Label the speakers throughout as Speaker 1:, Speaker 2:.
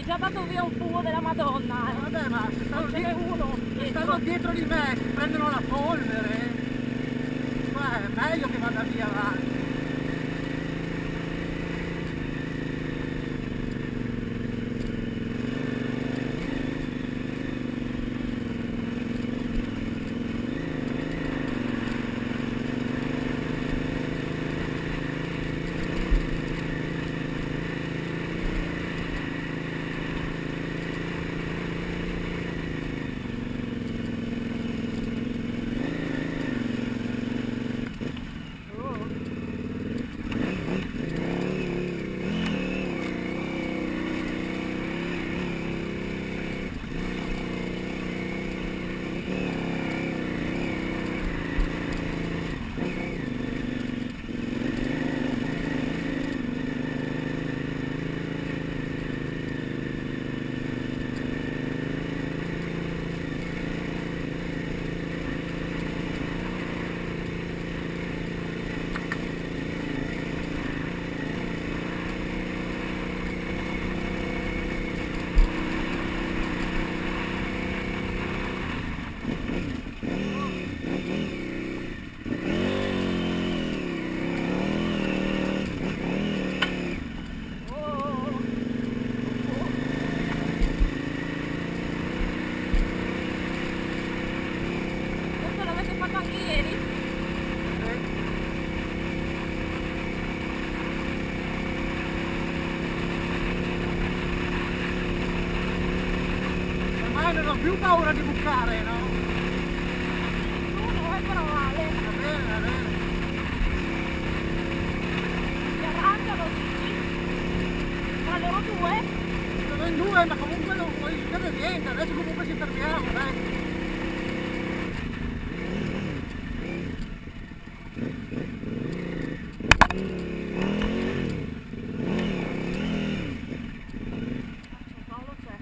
Speaker 1: già dato via un fumo della Madonna.
Speaker 2: Vabbè, ma se stanno,
Speaker 1: ce n'è uno
Speaker 2: dietro di me, si prendono la polvere, ma è meglio che vada via avanti. Non ho più paura di bucare, no?
Speaker 1: Uno, però vale.
Speaker 2: Va bene, va bene.
Speaker 1: Si arrangiano tutti. Tra loro due.
Speaker 2: Sono in due, ma comunque non puoi succedere niente. Adesso comunque ci fermiamo, dai.
Speaker 1: Paolo c'è.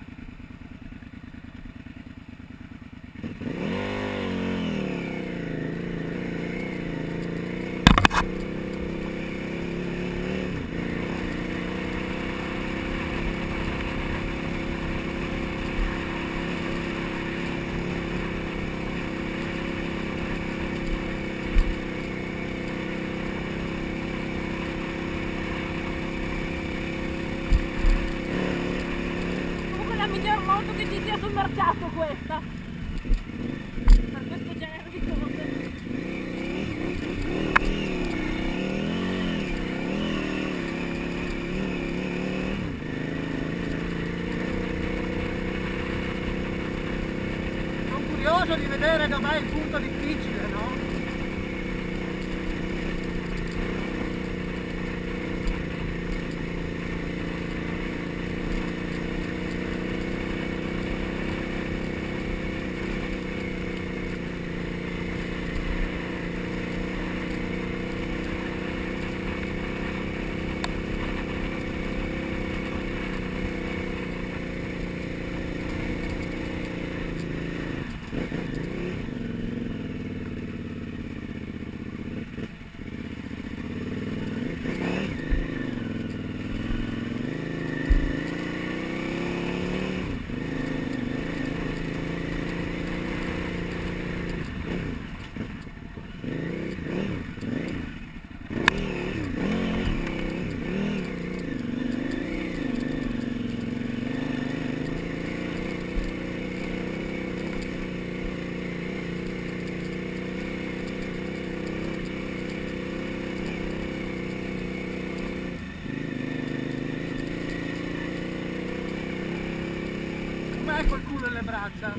Speaker 1: La miglior moto che ci sia sul mercato questa per questo genere di cose.
Speaker 2: Sono curioso di vedere dov'è il punto difficile, no? Com'è col culo e le braccia?